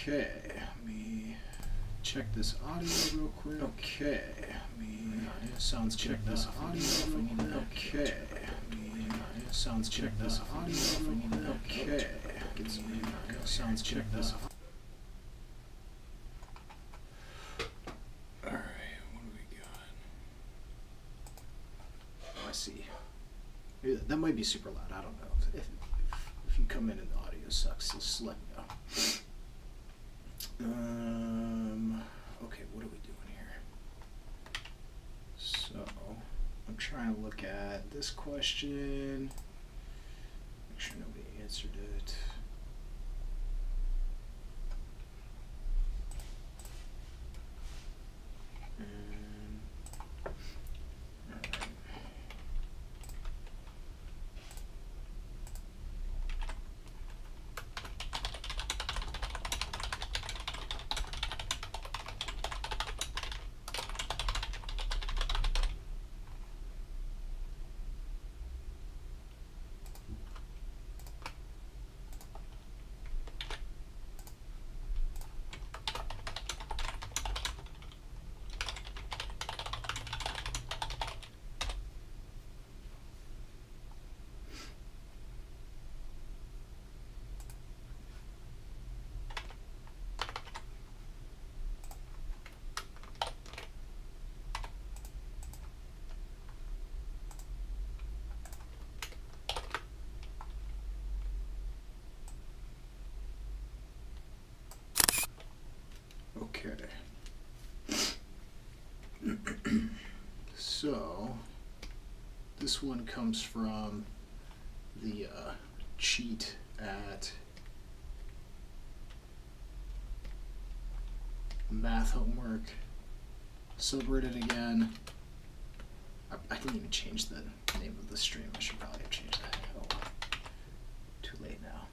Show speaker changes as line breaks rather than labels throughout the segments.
Okay, let me check this audio real quick. Okay, let me sounds check this audio. Okay, sounds check this audio. Okay, sounds check this. All right, what do we got? Oh, I see. That might be super loud. I don't know. If you come in and the audio sucks, just let me know. Okay, what are we doing here? So, I'm trying to look at this question. Make sure nobody answered it. Okay. So, this one comes from the cheat at Math Homework subreddit again. I didn't even change the name of the stream. I should probably have changed that. Oh, too late now.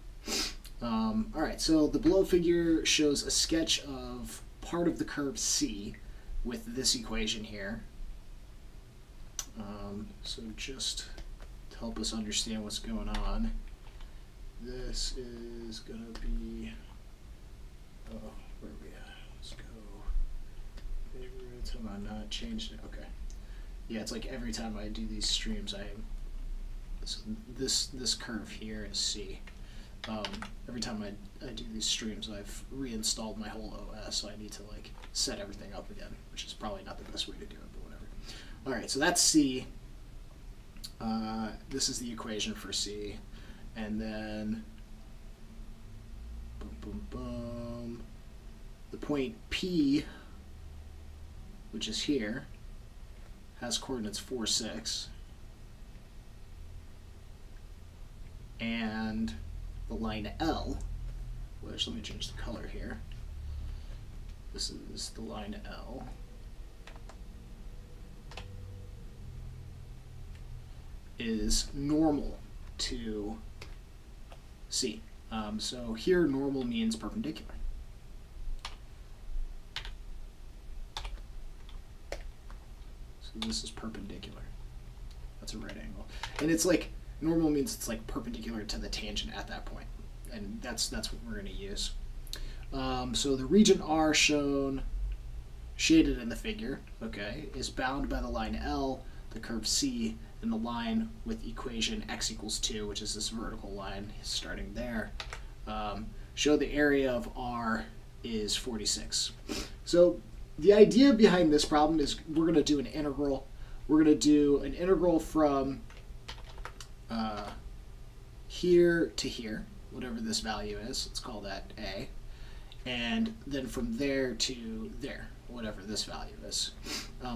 Alright, so the below figure shows a sketch of part of the curve C with this equation here. So just to help us understand what's going on, this is going to be, where are we at? Let's go. Every time I'm not changed it. Okay. Yeah, it's like every time I do these streams, so this curve here is C. Every time I do these streams, I've reinstalled my whole OS, so I need to like set everything up again, which is probably not the best way to do it, but whatever. All right, so that's C. This is the equation for C, and then boom, boom, boom. The point P, which is here, has coordinates 4, 6, and the line L, which, let me change the color here. This is the line L. Is normal to C. So here normal means perpendicular. So this is perpendicular. That's a right angle. And it's like, normal means it's like perpendicular to the tangent at that point. And that's what we're going to use. So the region R shown, shaded in the figure, okay, is bound by the line L, the curve C, and the line with equation x equals 2, which is this vertical line starting there. Show the area of R is 46. So the idea behind this problem is we're going to do an integral. We're going to do an integral from here to here, whatever this value is. Let's call that A. And then from there to there, whatever this value is.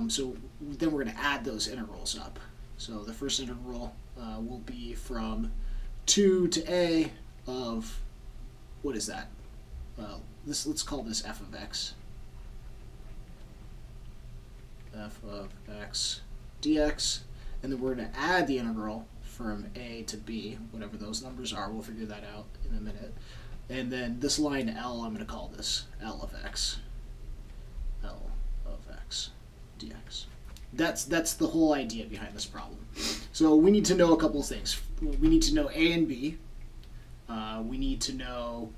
So then we're going to add those integrals up. So the first integral will be from 2 to A of, what is that? Let's call this f of x. F of x dx. And then we're going to add the integral from A to B, whatever those numbers are. We'll figure that out in a minute. And then this line L, I'm going to call this L of x. L of x dx. That's the whole idea behind this problem. So we need to know a couple of things. We need to know A and B. We need to know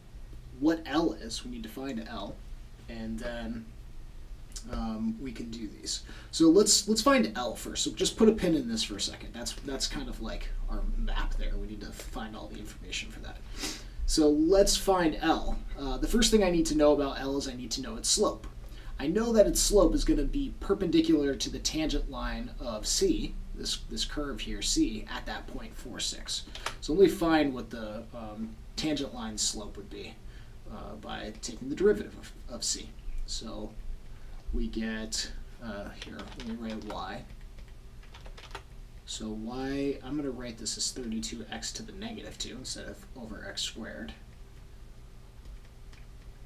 what L is. We need to find L, and then we can do these. So let's find L first. So just put a pin in this for a second. That's kind of like our map there. We need to find all the information for that. So let's find L. The first thing I need to know about L is I need to know its slope. I know that its slope is going to be perpendicular to the tangent line of C, this curve here, C, at that point 4, 6. So let me find what the tangent line slope would be by taking the derivative of C. So we get, here, let me write y. So y, I'm going to write this as 32x to the negative 2 instead of over x squared.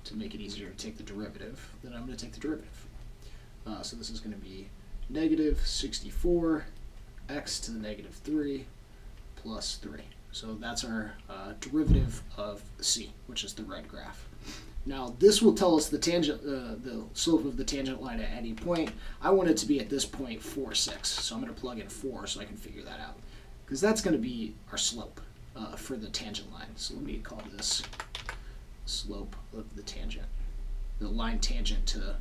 To make it easier to take the derivative, then I'm going to take the derivative. So this is going to be negative 64x to the negative 3 plus 3. So that's our derivative of C, which is the red graph. Now this will tell us the tangent, the slope of the tangent line at any point. I want it to be at this point 4, 6. So I'm going to plug in 4 so I can figure that out, because that's going to be our slope for the tangent line. So let me call this slope of the tangent, the line tangent to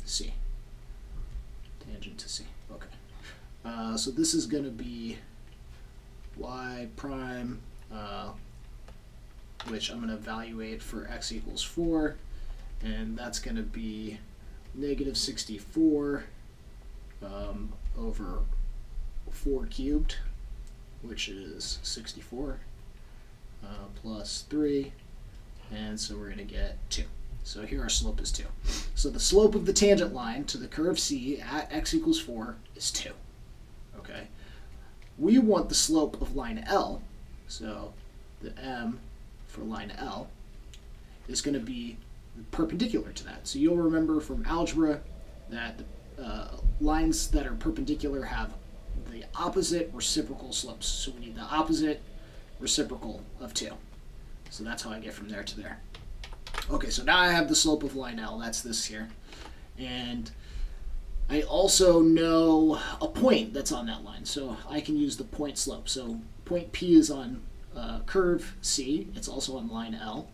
C. Tangent to C. Okay. So this is going to be y prime, which I'm going to evaluate for x equals 4, and that's going to be negative 64 over 4 cubed, which is 64, plus 3. And so we're going to get 2. So here our slope is 2. So the slope of the tangent line to the curve C at x equals 4 is 2. Okay. We want the slope of line L, so the M for line L is going to be perpendicular to that. So you'll remember from algebra that lines that are perpendicular have the opposite reciprocal slopes. So we need the opposite reciprocal of 2. So that's how I get from there to there. Okay, so now I have the slope of line L. That's this here. And I also know a point that's on that line. So I can use the point slope. So point P is on curve C. It's also on line L.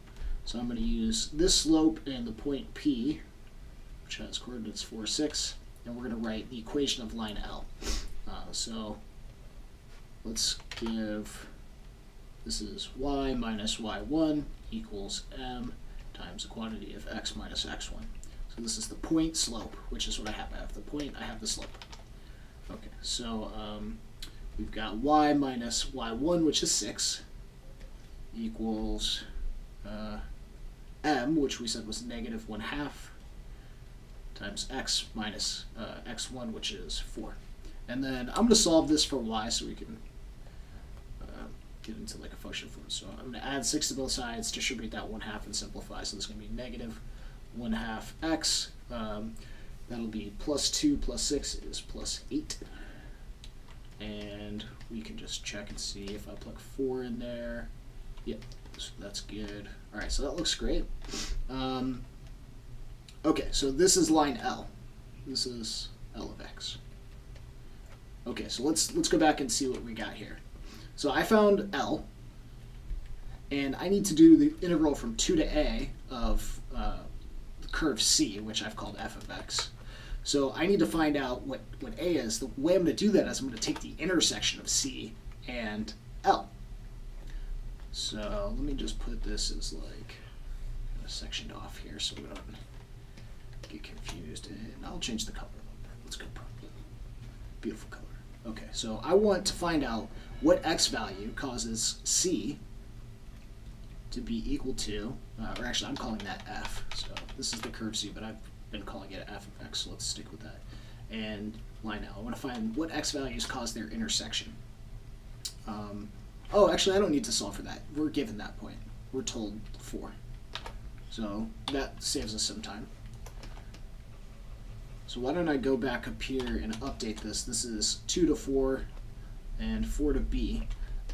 So I'm going to use this slope and the point P, which has coordinates 4, 6. And we're going to write the equation of line L. So let's give... This is y minus y1 equals m times the quantity of x minus x1. So this is the point slope, which is what I have. I have the point, I have the slope. Okay, so we've got y minus y1, which is 6, equals m, which we said was negative 1/2, times x minus x1, which is 4. And then I'm going to solve this for y so we can get into like a function form. So I'm going to add 6 to both sides, distribute that 1/2, and simplify. So this is going to be negative 1/2 x. That'll be plus 2 plus 6 is plus 8. And we can just check and see if I plug 4 in there. Yep, so that's good. All right, so that looks great. Okay, so this is line L. This is L of x. Okay, so let's go back and see what we got here. So I found L, and I need to do the integral from 2 to a of the curve C, which I've called f of x. So I need to find out what a is. The way I'm going to do that is I'm going to take the intersection of C and L. So let me just put this as like sectioned off here so we don't get confused. And I'll change the color a little bit. Let's go purple. Beautiful color. Okay, so I want to find out what x value causes C to be equal to, or actually I'm calling that f. So this is the curve C, but I've been calling it f of x, so let's stick with that. And line L. I want to find what x values cause their intersection. Oh, actually I don't need to solve for that. We're given that point. We're told 4. So that saves us some time. So why don't I go back up here and update this. This is 2 to 4 and 4 to b.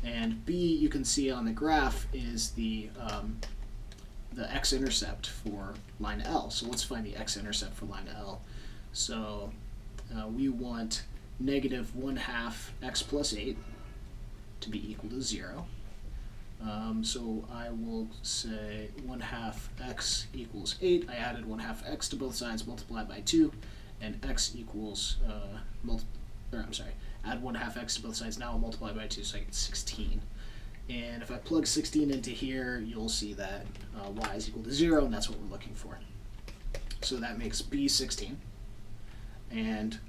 And b, you can see on the graph, is the x-intercept for line L. So let's find the x-intercept for line L. So we want negative 1/2 x plus 8 to be equal to 0. So I will say 1/2 x equals 8. I added 1/2 x to both sides, multiplied by 2, and x equals, add 1/2 x to both sides, now I'll multiply by 2, so I get 16. And if I plug 16 into here, you'll see that y is equal to 0, and that's what we're looking for. So that makes b 16. And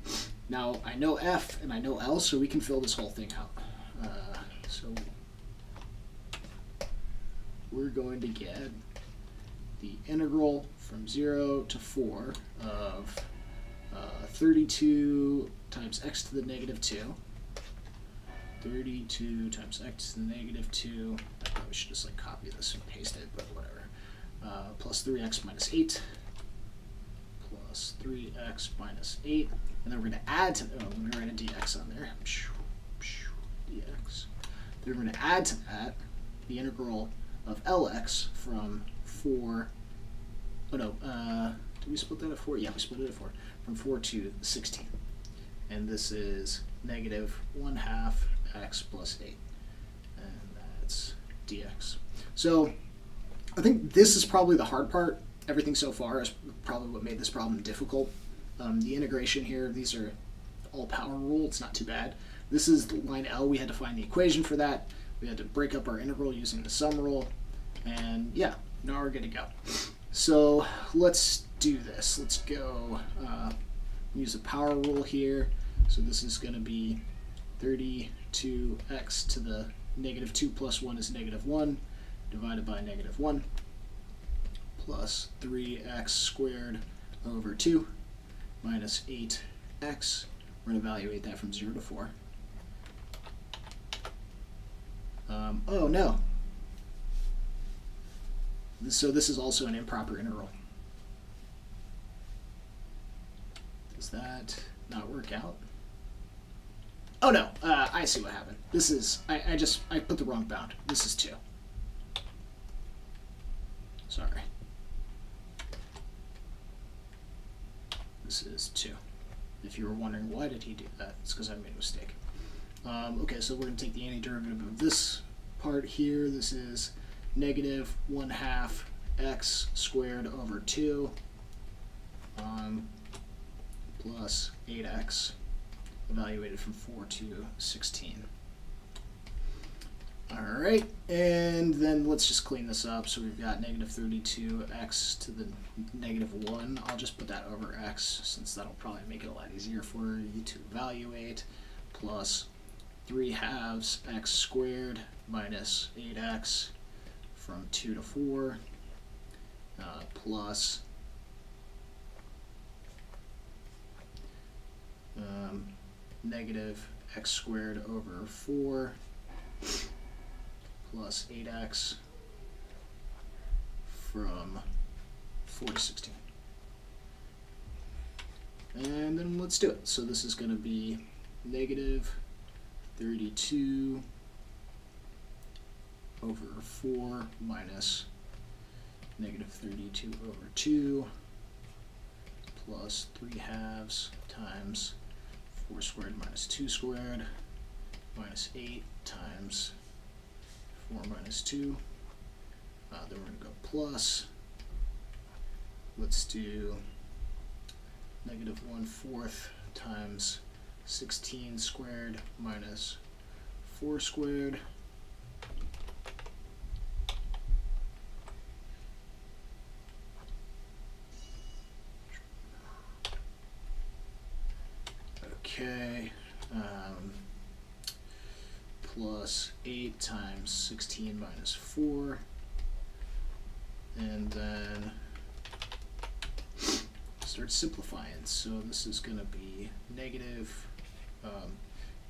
now I know f and I know L, so we can fill this whole thing out. So we're going to get the integral from 0 to 4 of 32 times x to the negative 2. 32 times x to the negative 2. I probably should just like copy this and paste it, but whatever. Plus 3x minus 8. Plus 3x minus 8. And then we're going to add to, I'm going to write a dx on there. Dx. Then we're going to add to that the integral of Lx from 4, did we split that at 4? Yeah, we split it at 4. From 4 to 16. And this is negative 1/2 x plus 8. And that's dx. So I think this is probably the hard part. Everything so far is probably what made this problem difficult. The integration here, these are all power rule. It's not too bad. This is line L. We had to find the equation for that. We had to break up our integral using the sum rule. And yeah, now we're good to go. So let's do this. Let's go use the power rule here. So this is going to be 32x to the negative 2 plus 1 is negative 1 divided by negative 1 plus 3x squared over 2 minus 8x. We're going to evaluate that from 0 to 4. Oh no. So this is also an improper integral. Does that not work out? Oh no, I see what happened. This is, I put the wrong bound. This is 2. Sorry. This is 2. If you were wondering why did he do that, it's because I made a mistake. Okay, so we're going to take the antiderivative of this part here. This is negative 1/2 x squared over 2 plus 8x evaluated from 4 to 16. Alright, and then let's just clean this up. So we've got negative 32x to the negative 1. I'll just put that over x since that'll probably make it a lot easier for you to evaluate, plus 3/2 x squared minus 8x from 2 to 4 plus negative x squared over 4 plus 8x from 4 to 16. And then let's do it. So this is going to be negative 32 over 4 minus negative 32 over 2 plus 3/2 times 4 squared minus 2 squared minus 8 times 4 minus 2. Then we're going to go plus. Let's do negative 1/4 times 16 squared minus 4 squared. Okay, plus 8 times 16 minus 4, and then start simplifying. So this is going to be negative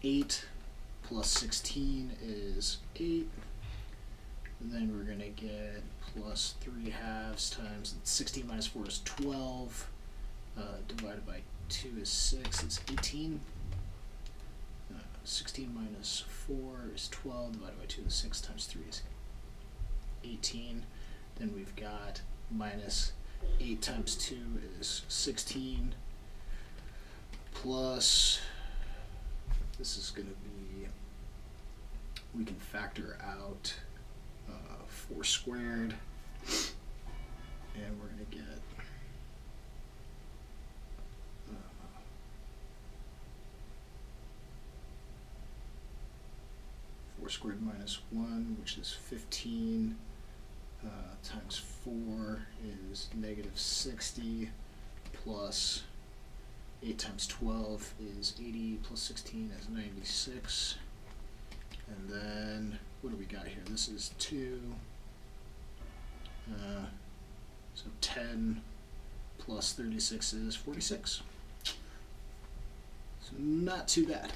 8 plus 16 is 8, and then we're going to get plus 3/2 times 16 minus 4 is 12, divided by 2 is 6, it's 18. 16 minus 4 is 12, divided by 2 is 6, times 3 is 18. Then we've got minus 8 times 2 is 16, plus, this is going to be, we can factor out 4 squared, and we're going to get 4 squared minus 1, which is 15, times 4 is negative 60, plus 8 times 12 is 80, plus 16 is 96. And then, what do we got here? This is 2. So 10 plus 36 is 46. So not too bad.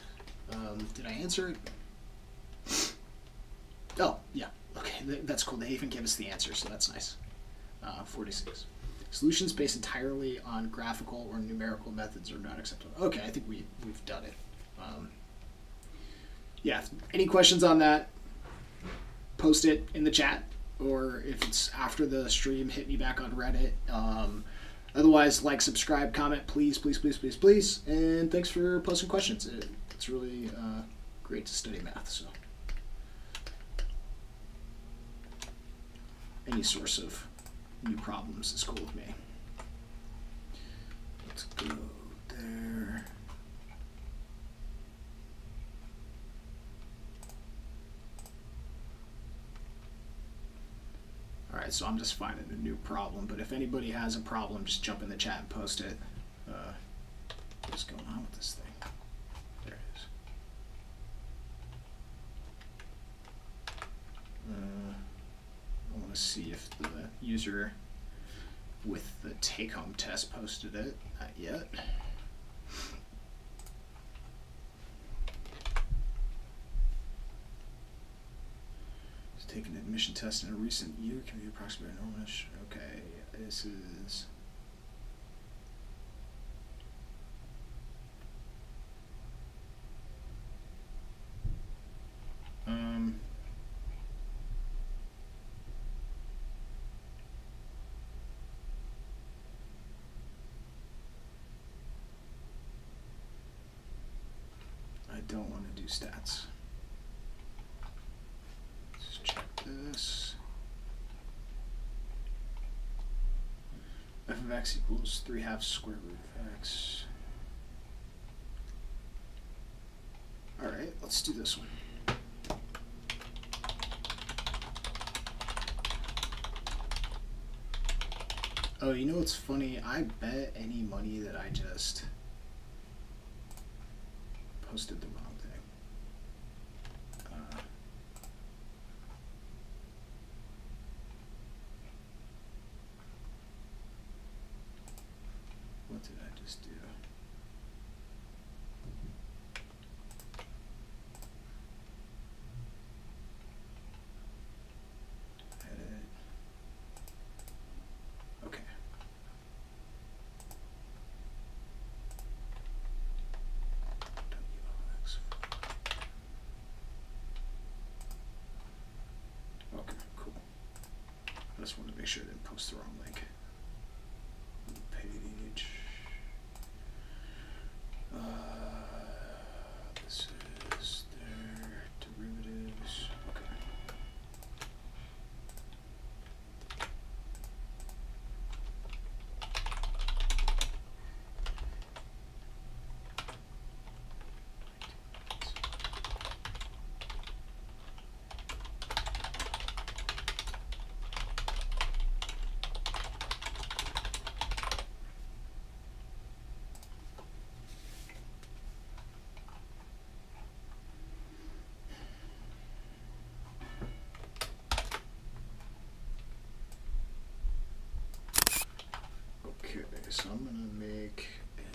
Did I answer it? Oh, yeah. Okay, that's cool. They even gave us the answer, so that's nice. 46. Solutions based entirely on graphical or numerical methods are not acceptable. Okay, I think we've done it. Yeah, any questions on that, post it in the chat, or if it's after the stream, hit me back on Reddit. Otherwise, like, subscribe, comment, please, please, please, please, please. And thanks for posting questions. It's really great to study math. So any source of new problems is cool with me. Let's go there. Alright, so I'm just finding a new problem, but if anybody has a problem, just jump in the chat and post it. What's going on with this thing? There it is. I want to see if the user with the take-home test posted it. Not yet. Taking an admission test in a recent year can be approximately normal-ish. Okay, this is I don't want to do stats. Let's check this. F of x equals 3/2 square root of x. Alright, let's do this one. Oh, you know what's funny? I bet any money that I just posted the wrong thing. What did I just do? Edit. Okay. WOX. Okay, cool. I just wanted to make sure I didn't post the wrong link. Page. This is their derivatives. Okay. Okay, so I'm going to make a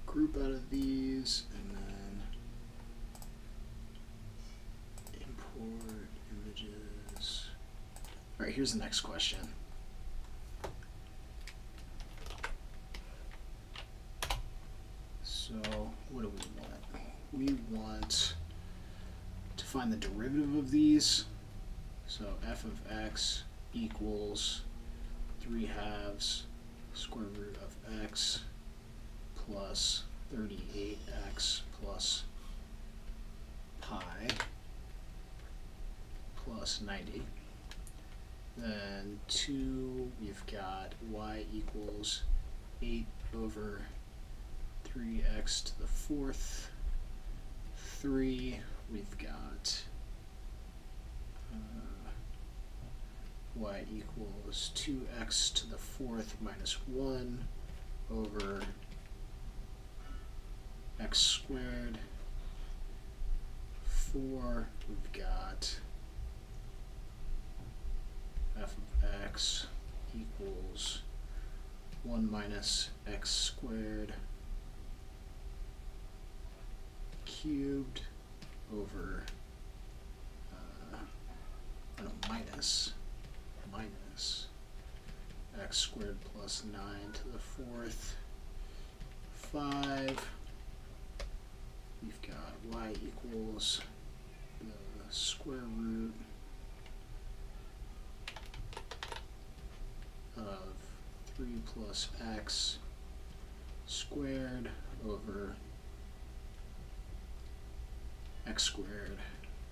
group out of these and then import images. All right, here's the next question. So what do we want? We want to find the derivative of these. So f of x equals 3/2 square root of x plus 38x plus pi plus 90. Then 2, we've got y equals 8 over 3x to the 4th. 3, we've got y equals 2x to the 4th minus 1 over x squared. 4, we've got f of x equals 1 minus x squared cubed over minus x squared plus 9 to the 4th. 5, we've got y equals the square root of 3 plus x squared over x squared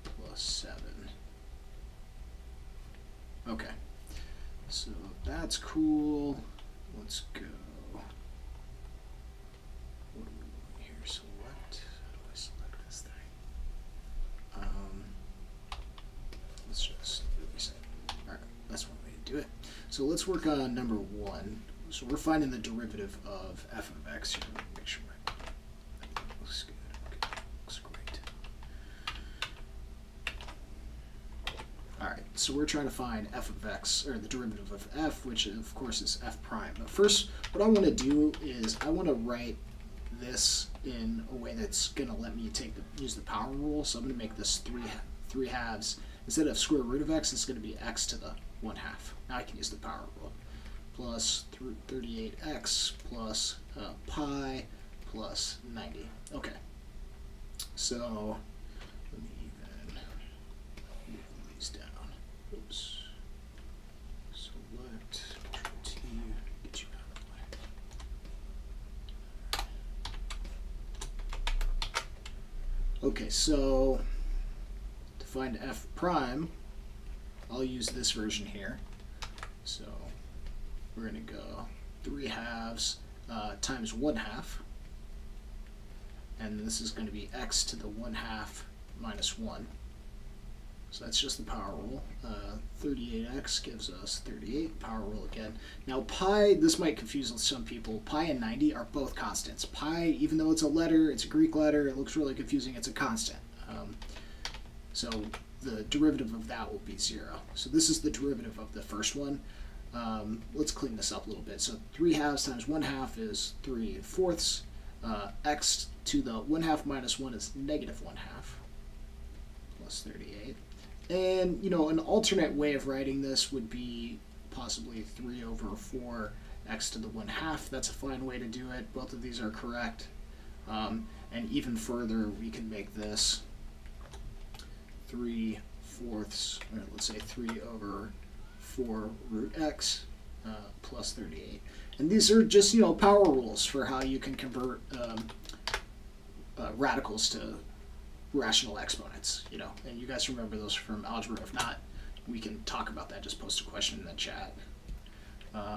plus 7. Okay, so that's cool. Let's go. What do we want here? Select. How do I select this thing? Let's just reset. All right, that's one way to do it. So let's work on number 1. So we're finding the derivative of f of x here. Make sure that looks good. Okay, looks great. All right, so we're trying to find f of x, or the derivative of f, which of course is f prime. But first, what I want to do is I want to write this in a way that's going to let me use the power rule. So I'm going to make this 3 halves. Instead of square root of x, it's going to be x to the 1/2. Now I can use the power rule. Plus 38x plus pi plus 90. Okay. So let me even move these down. Oops. Select T, get you out of the way. Okay, so to find f prime, I'll use this version here. So we're going to go 3 halves times 1/2. And this is going to be x to the 1/2 minus 1. So that's just the power rule. 38x gives us 38, power rule again. Now pi, this might confuse some people, pi and 90 are both constants. Pi, even though it's a letter, it's a Greek letter, it looks really confusing, it's a constant. So the derivative of that will be 0. So this is the derivative of the first one. Let's clean this up a little bit. So 3 halves times 1/2 is 3/4. X to the 1/2 minus 1 is negative 1/2 plus 38. And, an alternate way of writing this would be possibly 3 over 4 x to the 1/2. That's a fine way to do it. Both of these are correct. And even further, we can make this 3/4, or let's say 3 over 4 root x plus 38. And these are just, power rules for how you can convert radicals to rational exponents, and you guys remember those from algebra. If not, we can talk about that. Just post a question in the chat.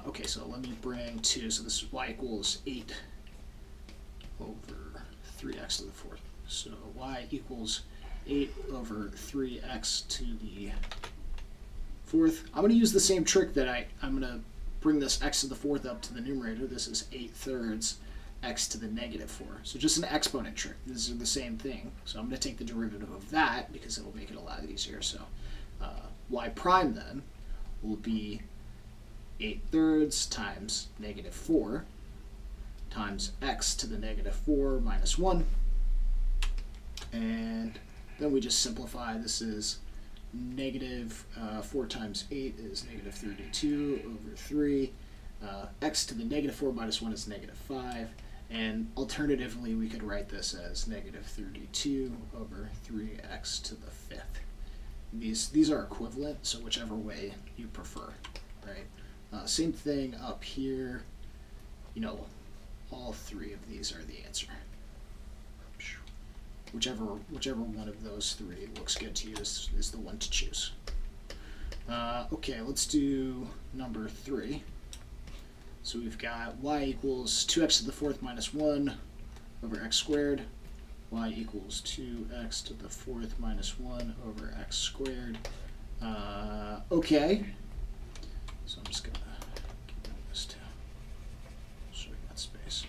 Okay, so let me bring 2. So this is y equals 8 over 3x to the 4th. So y equals 8 over 3x to the 4th. I'm going to use the same trick that I'm going to bring this x to the 4th up to the numerator. This is 8/3 x to the negative 4. So just an exponent trick. These are the same thing. So I'm going to take the derivative of that because it will make it a lot easier. So y prime then will be 8/3 times negative 4 times x to the negative 4 minus 1. And then we just simplify. This is negative 4 times 8 is negative 32 over 3. X to the negative 4 minus 1 is negative 5. And alternatively, we could write this as negative 32 over 3x to the 5th. These are equivalent, so whichever way you prefer, right? Same thing up here. All 3 of these are the answer. whichever one of those three looks good to you is the one to choose. Okay, let's do number 3. So we've got y equals 2x to the 4th minus 1 over x squared. Y equals 2x to the 4th minus 1 over x squared. Okay. So I'm just going to get rid of this too. So we got space.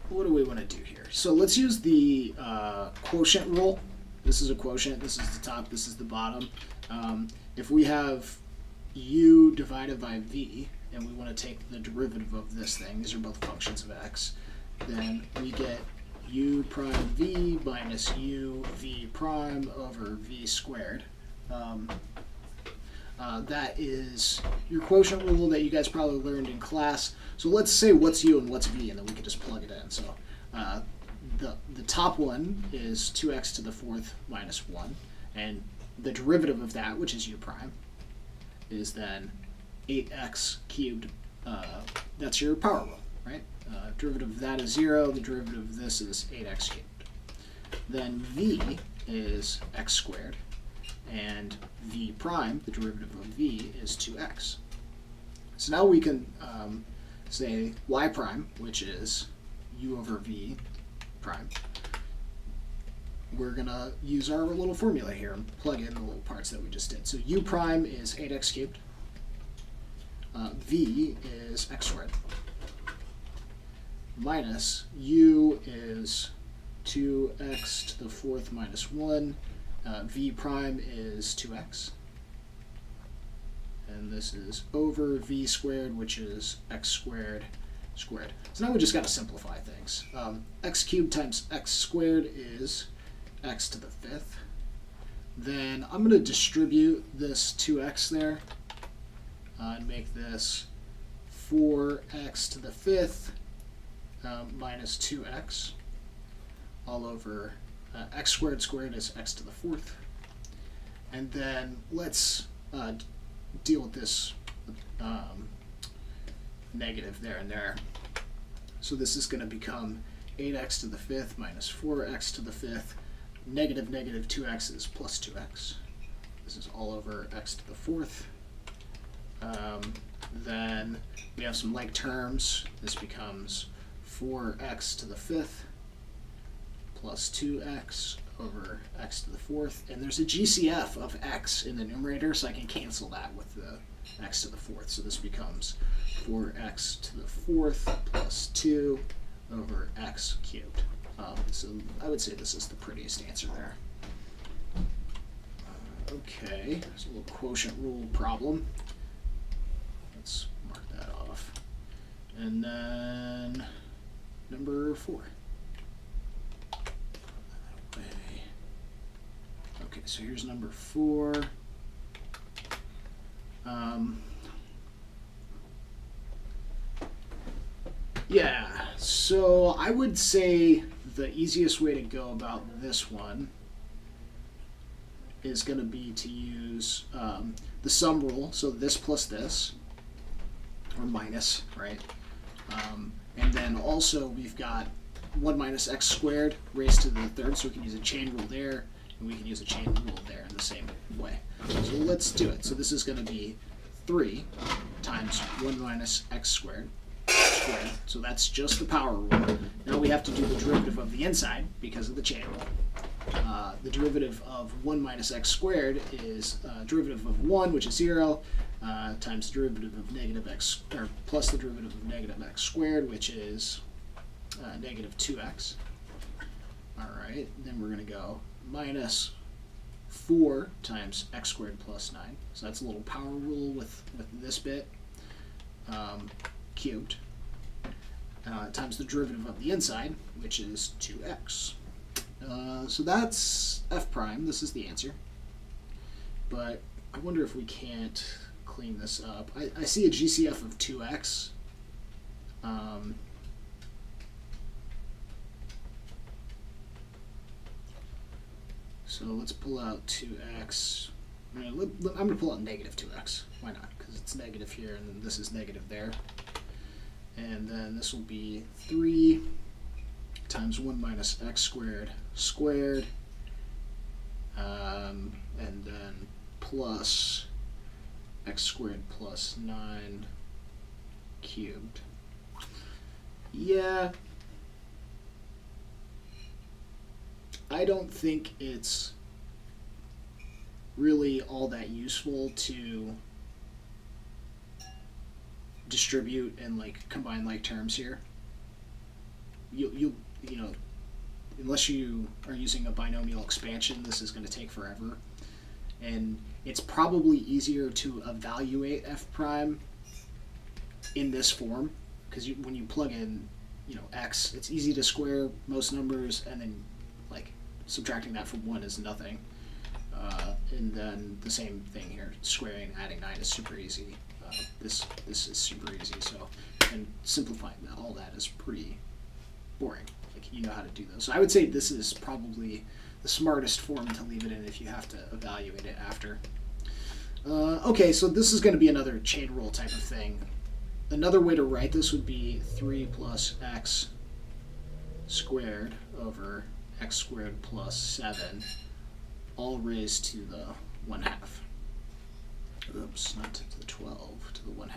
What do we want to do here? So let's use the quotient rule. This is a quotient. This is the top. This is the bottom. If we have u divided by v, and we want to take the derivative of this thing, these are both functions of x, then we get u prime v minus u v prime over v squared. That is your quotient rule that you guys probably learned in class. So let's say what's u and what's v, and then we can just plug it in. So the top one is 2x to the 4th minus 1, and the derivative of that, which is u prime, is then 8x cubed. That's your power rule, right? Derivative of that is 0. The derivative of this is 8x cubed. Then v is x squared, and v prime, the derivative of v, is 2x. So now we can say y prime, which is u over v prime. We're going to use our little formula here and plug in the little parts that we just did. So u prime is 8x cubed. V is x squared. Minus u is 2x to the 4th minus 1. V prime is 2x. And this is over v squared, which is x squared squared. So now we just got to simplify things. X cubed times x squared is x to the 5th. Then I'm going to distribute this 2x there and make this 4x to the 5th minus 2x all over x squared squared is x to the 4th. And then let's deal with this negative there and there. So this is going to become 8x to the 5th minus 4x to the 5th. Negative 2x is plus 2x. This is all over x to the 4th. Then we have some like terms. This becomes 4x to the 5th plus 2x over x to the 4th. And there's a GCF of x in the numerator, so I can cancel that with the x to the 4th. So this becomes 4x to the 4th plus 2 over x cubed. So I would say this is the prettiest answer there. Okay, there's a little quotient rule problem. Let's mark that off. And then number 4. Okay, so here's number 4. Yeah, so I would say the easiest way to go about this one is going to be to use the sum rule, so this plus this, or minus, right? And then also we've got 1 minus x squared raised to the 3rd, so we can use a chain rule there, and we can use a chain rule there in the same way. So let's do it. So this is going to be 3 times 1 minus x squared. So that's just the power rule. Now we have to do the derivative of the inside because of the chain rule. The derivative of 1 minus x squared is derivative of 1, which is 0, times the derivative of negative x, or plus the derivative of negative x squared, which is negative 2x. All right, then we're going to go minus 4 times x squared plus 9. So that's a little power rule with this bit, cubed. Times the derivative of the inside, which is 2x. So that's f prime. This is the answer. But I wonder if we can't clean this up. I see a GCF of 2x. So let's pull out 2x. I'm going to pull out negative 2x. Why not? Because it's negative here and this is negative there. And then this will be 3 times 1 minus x squared squared, and then plus x squared plus 9 cubed. Yeah, I don't think it's really all that useful to distribute and like combine like terms here. You know, unless you are using a binomial expansion, this is going to take forever. And it's probably easier to evaluate f prime in this form, because when you plug in, x, it's easy to square most numbers, and then like subtracting that from 1 is nothing. And then the same thing here, squaring, adding 9 is super easy. This is super easy. So, and simplifying all that is pretty boring. Like, you know how to do those. So I would say this is probably the smartest form to leave it in if you have to evaluate it after. Okay, so this is going to be another chain rule type of thing. Another way to write this would be 3 plus x squared over x squared plus 7, all raised to the 1/2. Oops, not to the 12, to the 1/2.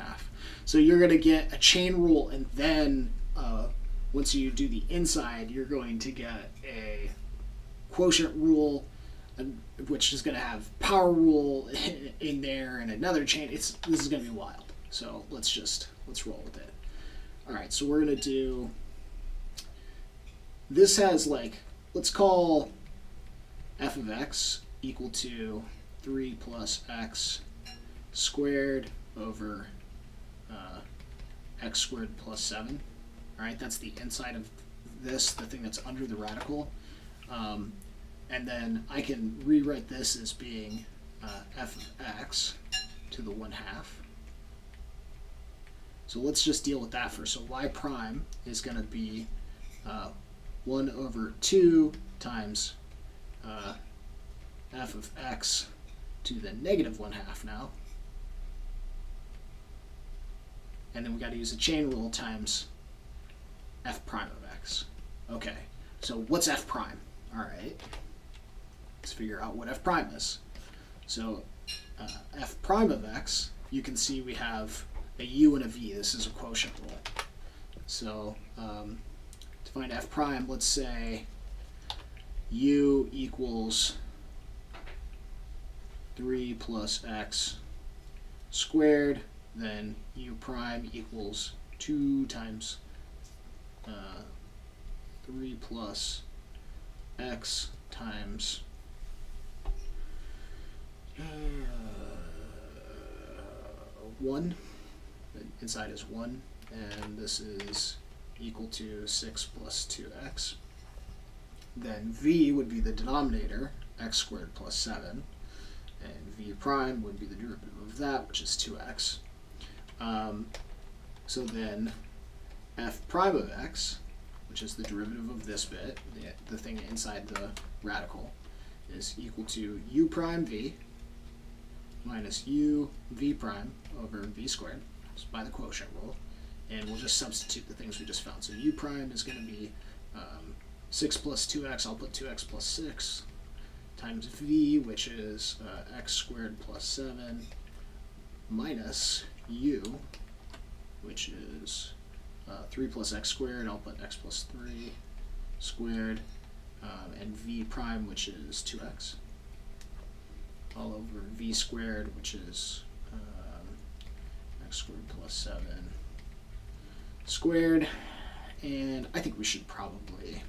So you're going to get a chain rule, and then once you do the inside, you're going to get a quotient rule, which is going to have power rule in there, and another chain. This is going to be wild. So let's roll with it. All right, so we're going to do, this has like, let's call f of x equal to 3 plus x squared over x squared plus 7. All right, that's the inside of this, the thing that's under the radical. And then I can rewrite this as being f of x to the 1/2. So let's just deal with that first. So y prime is going to be 1 over 2 times f of x to the negative 1/2 now. And then we got to use the chain rule times f prime of x. Okay, so what's f prime? All right, let's figure out what f prime is. So f prime of x, you can see we have a u and a v. This is a quotient rule. So to find f prime, let's say u equals 3 plus x squared, then u prime equals 2 times 3 plus x times 1. The inside is 1, and this is equal to 6 plus 2x. Then v would be the denominator, x squared plus 7, and v prime would be the derivative of that, which is 2x. So then f prime of x, which is the derivative of this bit, the thing inside the radical, is equal to u prime v minus u v prime over v squared, just by the quotient rule. And we'll just substitute the things we just found. So u prime is going to be 6 plus 2x, I'll put 2x plus 6, times v, which is x squared plus 7, minus u, which is 3 plus x squared, I'll put x plus 3 squared, and v prime, which is 2x, all over v squared, which is x squared plus 7 squared. And I think we should probably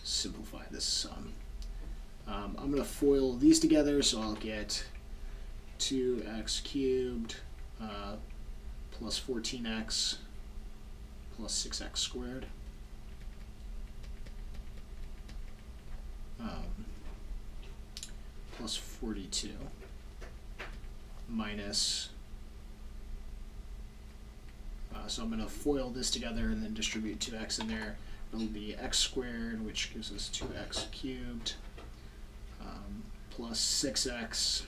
simplify this sum. I'm going to FOIL these together, so I'll get 2x cubed plus 14x plus 6x squared plus 42 minus, so I'm going to FOIL this together and then distribute 2x in there. It'll be x squared, which gives us 2x cubed, plus 6x,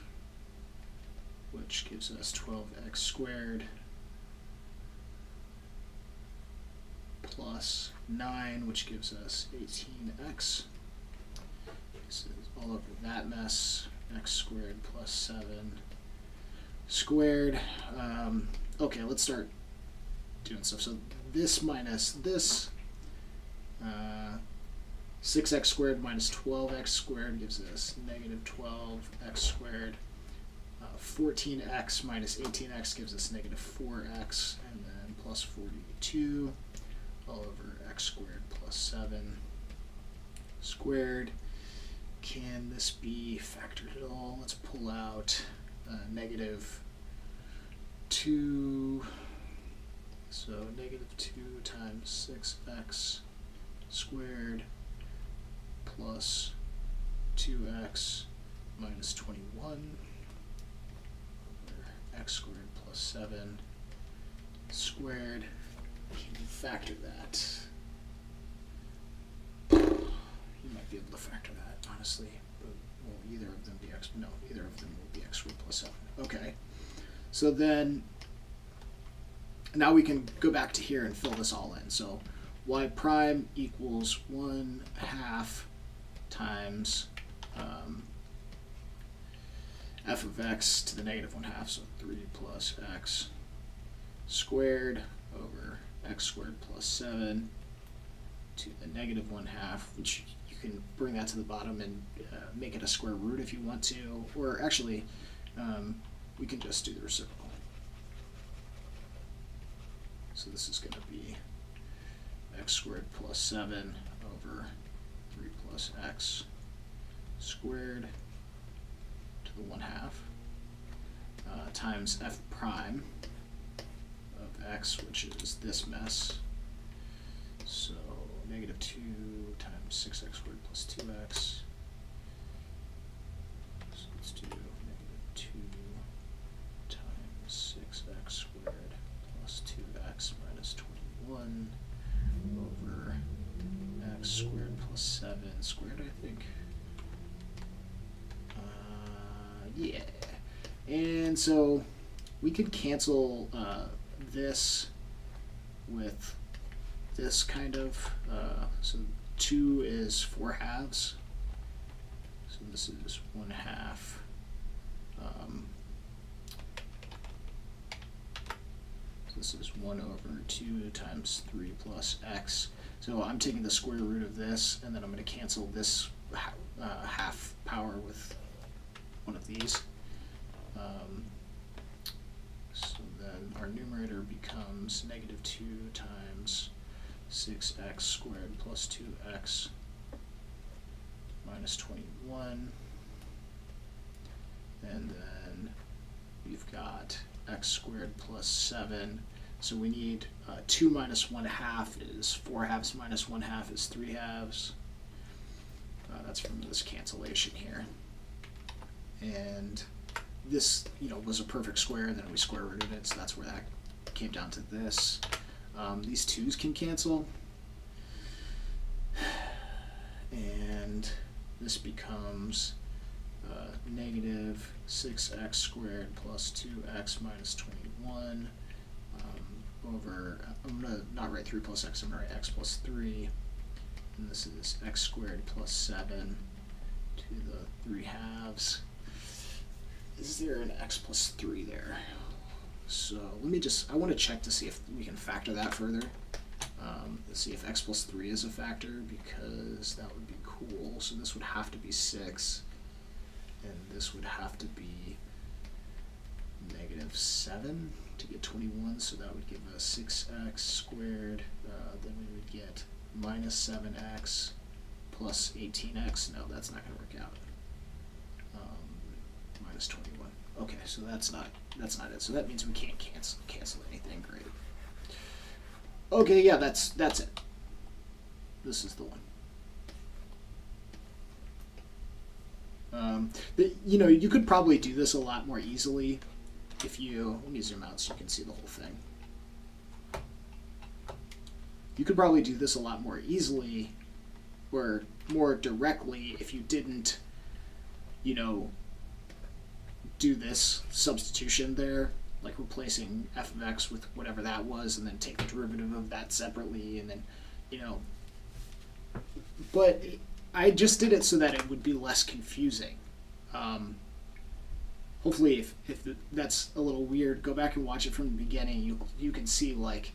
which gives us 12x squared, plus 9, which gives us 18x. This is all over that mess. X squared plus 7 squared. Okay, let's start doing stuff. So this minus this, 6x squared minus 12x squared gives us negative 12x squared. 14x minus 18x gives us negative 4x, and then plus 42 all over x squared plus 7 squared. Can this be factored at all? Let's pull out negative 2. So negative 2 times 6x squared plus 2x minus 21 over x squared plus 7 squared. Can you factor that? You might be able to factor that, honestly. But will either of them be x? No, either of them will be x squared plus 7. Okay. So then, now we can go back to here and fill this all in. So y prime equals 1/2 times f of x to the negative 1/2, so 3 plus x squared over x squared plus 7 to the negative 1/2, which you can bring that to the bottom and make it a square root if you want to, or actually we can just do the reciprocal. So this is going to be x squared plus 7 over 3 plus x squared to the 1/2 times f prime of x, which is this mess. So negative 2 times 6x squared plus 2x. So let's do negative 2 times 6x squared plus 2x minus 21 over x squared plus 7 squared, I think. Yeah. And so we could cancel this with this kind of, so 2 is 4/2. So this is 1/2. So this is 1 over 2 times 3 plus x. So I'm taking the square root of this, and then I'm going to cancel this half power with one of these. So then our numerator becomes negative 2 times 6x squared plus 2x minus 21. And then we've got x squared plus 7. So we need 2 minus 1/2 is 4/2 minus 1/2 is 3/2. That's from this cancellation here. And this, was a perfect square, and then we square rooted it, so that's where that came down to this. These 2's can cancel, and this becomes negative 6x squared plus 2x minus 21 over, I'm going to not write 3 plus x, I'm going to write x plus 3, and this is x squared plus 7 to the 3/2. Is there an x plus 3 there? So I want to check to see if we can factor that further. Let's see if x plus 3 is a factor, because that would be cool. So this would have to be 6, and this would have to be negative 7 to get 21, so that would give us 6x squared. Then we would get minus 7x plus 18x. No, that's not going to work out. Minus 21. Okay, so that's not it. So that means we can't cancel anything. Great. Okay, yeah, that's it. This is the one. You could probably do this a lot more easily if you, let me zoom out so you can see the whole thing. You could probably do this a lot more easily or more directly if you didn't, do this substitution there like replacing f of x with whatever that was, and then take the derivative of that separately, and then, you know. But I just did it so that it would be less confusing. Hopefully, if that's a little weird, go back and watch it from the beginning. You can see, like,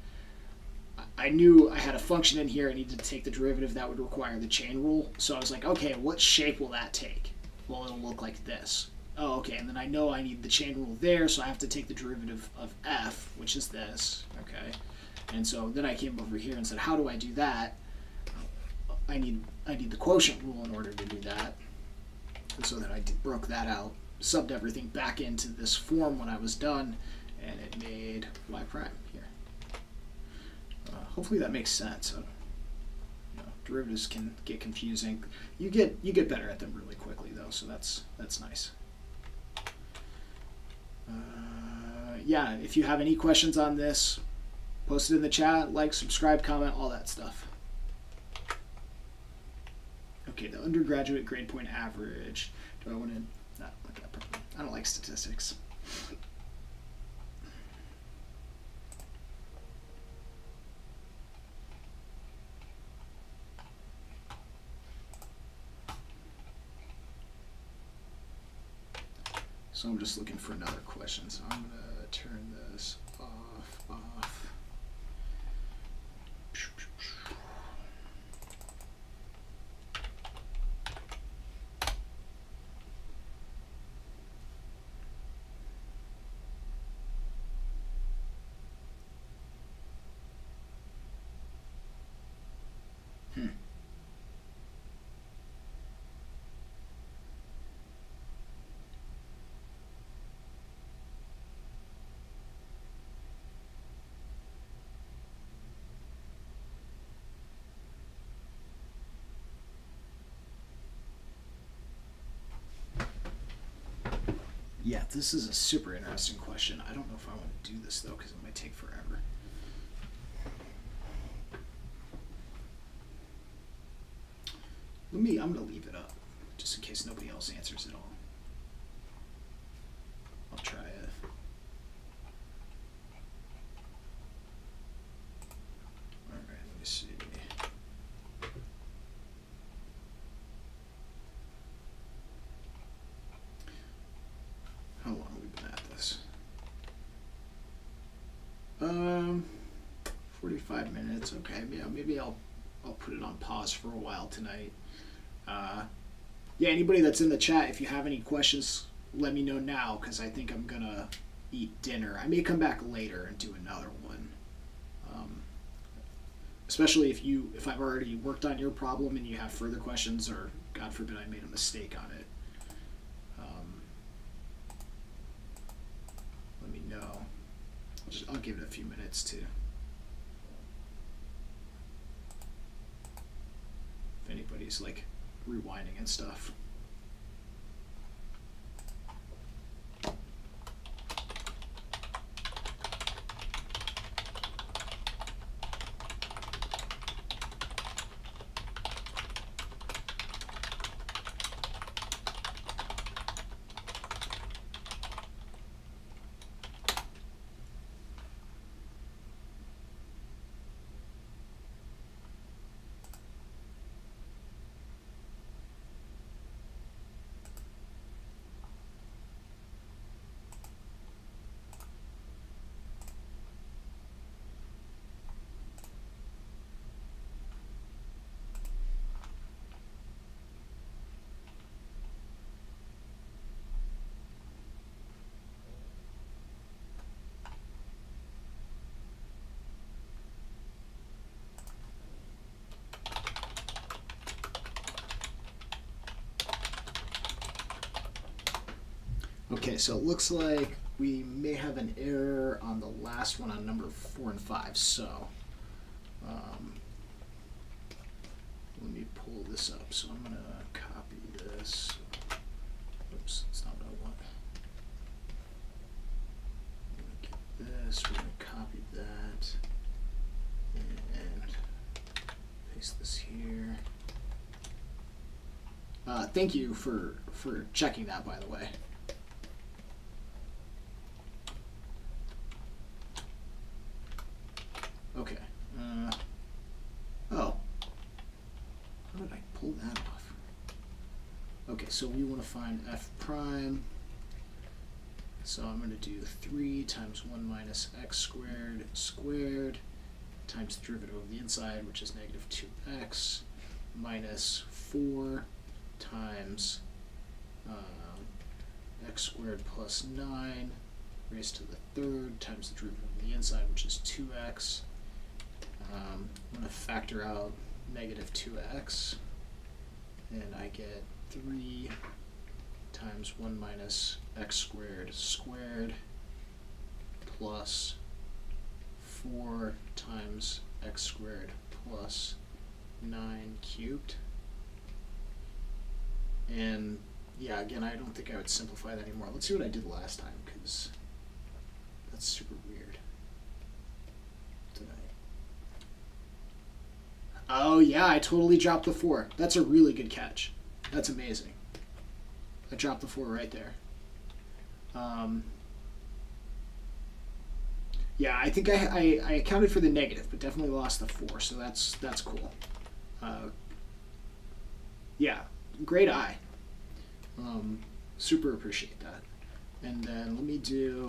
I knew I had a function in here. I needed to take the derivative that would require the chain rule. So I was like, okay, what shape will that take? Well, it'll look like this. Oh, okay, and then I know I need the chain rule there, so I have to take the derivative of f, which is this, okay? And so then I came over here and said, how do I do that? I need the quotient rule in order to do that. And so then I broke that out, subbed everything back into this form when I was done, and it made y prime here. Hopefully that makes sense. Derivatives can get confusing. You get better at them really quickly though, so that's nice. Yeah, if you have any questions on this, post it in the chat, like, subscribe, comment, all that stuff. Okay, the undergraduate grade point average. Do I want to not look at that? I don't like statistics. So I'm just looking for another question. So I'm going to turn this off. Yeah, this is a super interesting question. I don't know if I want to do this though, because it might take forever. I'm going to leave it up, just in case nobody else answers it all. I'll try it. All right, let me see. How long have we been at this? 45 minutes. Okay, yeah, maybe I'll put it on pause for a while tonight. Yeah, anybody that's in the chat, if you have any questions, let me know now, because I think I'm gonna eat dinner. I may come back later and do another one. Especially if I've already worked on your problem and you have further questions, or God forbid I made a mistake on it. Let me know. I'll give it a few minutes too. If anybody's like rewinding and stuff. Okay, so it looks like we may have an error on the last one on number 4 and 5. So let me pull this up. So I'm going to copy this. Oops, that's not what I want. I'm going to get this. We're going to copy that. And paste this here. Thank you for checking that, by the way. so we want to find f prime. So I'm going to do 3 times 1 minus x squared squared times the derivative of the inside, which is negative 2x, minus 4 times x squared plus 9 raised to the third times the derivative of the inside, which is 2x. I'm going to factor out negative 2x, and I get 3 times 1 minus x squared squared plus 4 times x squared plus 9 cubed. And yeah, again, I don't think I would simplify that anymore. Let's see what I did last time, because that's super weird. Oh yeah, I totally dropped the 4. That's a really good catch. That's amazing. I dropped the 4 right there. Yeah, I think I accounted for the negative, but definitely lost the 4, so that's cool. Yeah, great eye. Super appreciate that. And then let me do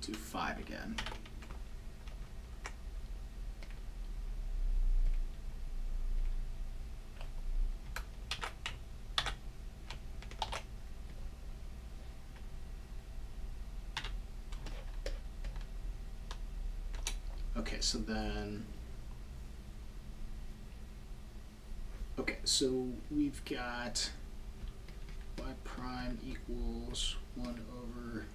do 5 again. Okay, so then, okay, so we've got y prime equals 1 over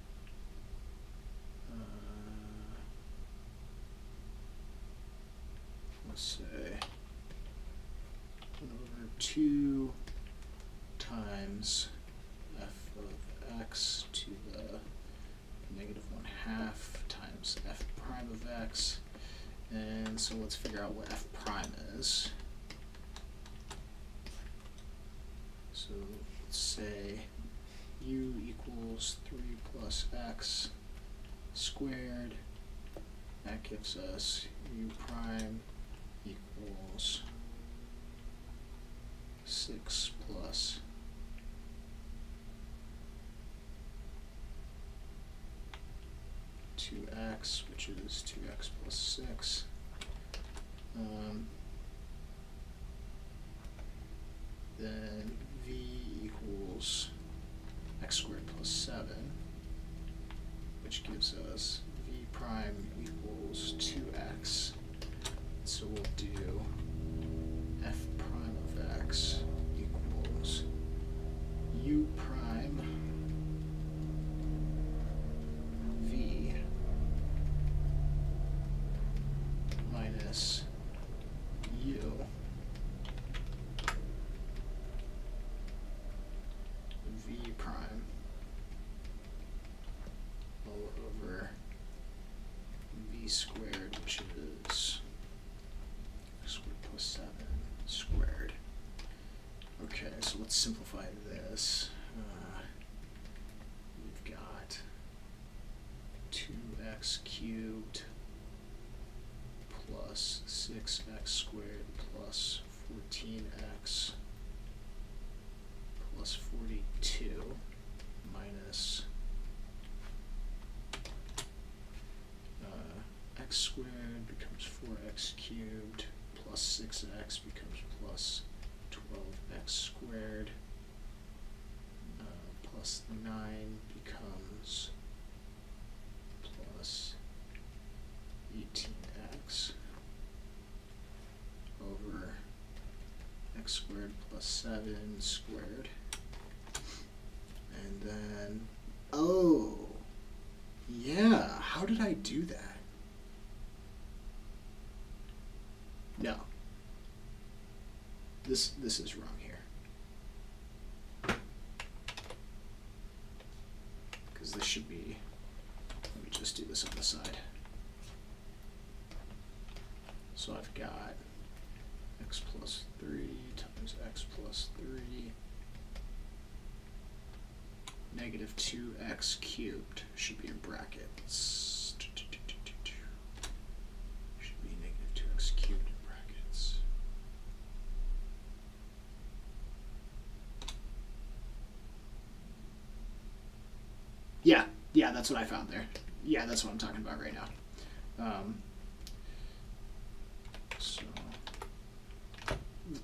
let's say 1 over 2 times f of x to the negative 1/2 times f prime of x. And so let's figure out what f prime is. So let's say u equals 3 plus x squared. That gives us u prime equals 6 plus 2x, which is 2x plus 6. Then v equals x squared plus 7, which gives us v prime equals 2x. So we'll do f prime of x equals u prime v minus u v prime all over v squared, which is x squared plus 7 squared. Okay, so let's simplify this. We've got 2x cubed plus 6x squared plus 14x plus 42 minus x squared becomes 4x cubed plus 6x becomes plus 12x squared plus 9 becomes plus 18x over x squared plus 7 squared. And then, oh, yeah, how did I do that? No. This is wrong here. Because this should be, let me just do this on the side. So I've got x plus 3 times x plus 3 negative 2x cubed should be in brackets. Should be negative 2x cubed in Yeah, yeah, that's what I found there. Yeah, that's what I'm talking about right now. So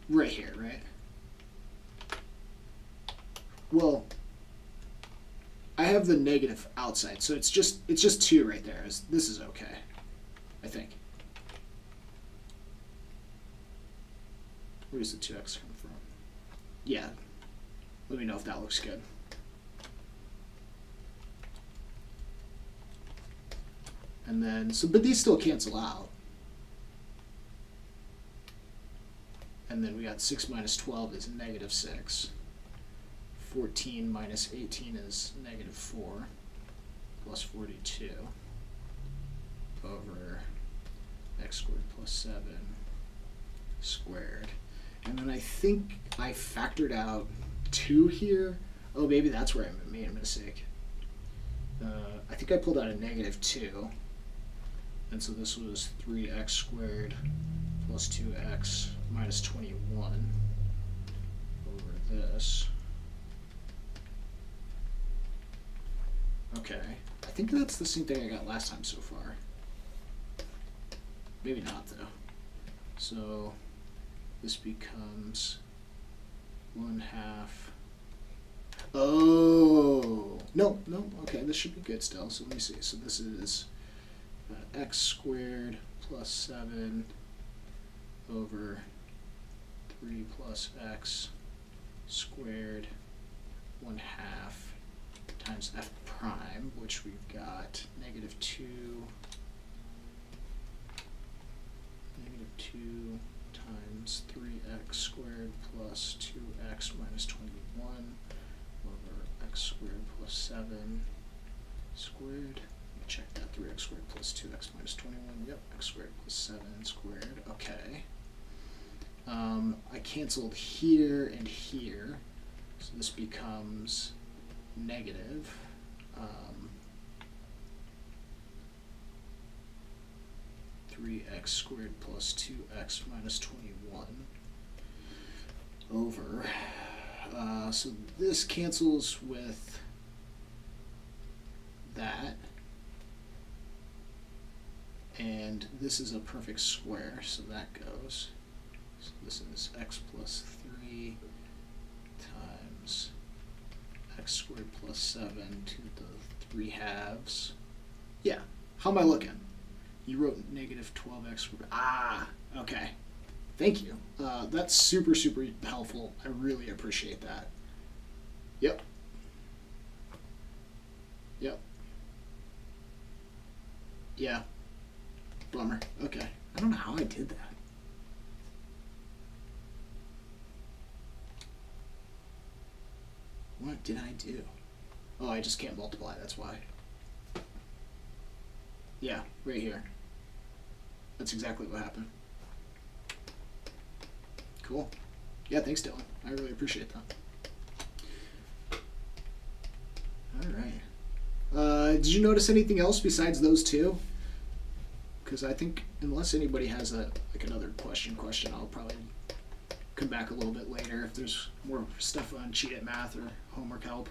right here, right? Well, I have the negative outside, so it's just 2 right there. This is okay, I think. Where does the 2x come from? Yeah, let me know if that looks good. And then, but these still cancel out. And then we got 6 minus 12 is negative 6. 14 minus 18 is negative 4 plus 42 over x squared plus 7 squared. And then I think I factored out 2 here. Oh, maybe that's where I made a mistake. I think I pulled out a negative 2. And so this was 3x squared plus 2x minus 21 over this. Okay, I think that's the same thing I got last time so far. Maybe not though. So this becomes 1/2. Oh, no, okay, this should be good still. So let me see. So this is x squared plus 7 over 3 plus x squared 1/2 times f prime, which we've got negative 2 times 3x squared plus 2x minus 21 over x squared plus 7 squared. Check that, 3x squared plus 2x minus 21, yep, x squared plus 7 squared, okay. I canceled here and here, so this becomes negative 3x squared plus 2x minus 21 over, so this cancels with that. And this is a perfect square, so that goes. So this is x plus 3 times x squared plus 7 to the 3/2. Yeah, how am I looking? You wrote negative 12x squared. Ah, okay. Thank you. That's super, super helpful. I really appreciate that. Yep. Yep. Yeah. Bummer. Okay. I don't know how I did that. What did I do? Oh, I just can't multiply, that's why. Yeah, right here. That's exactly what happened. Cool. Yeah, thanks, Dylan. I really appreciate that. Alright. Did you notice anything else besides those two? Because I think unless anybody has another question, I'll probably come back a little bit later if there's more stuff on Cheat at Math or homework help.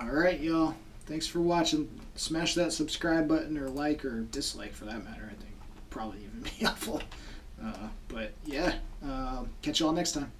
Alright, y'all. Thanks for watching. Smash that subscribe button or like or dislike for that matter. I think probably even be helpful. But yeah, catch y'all next time.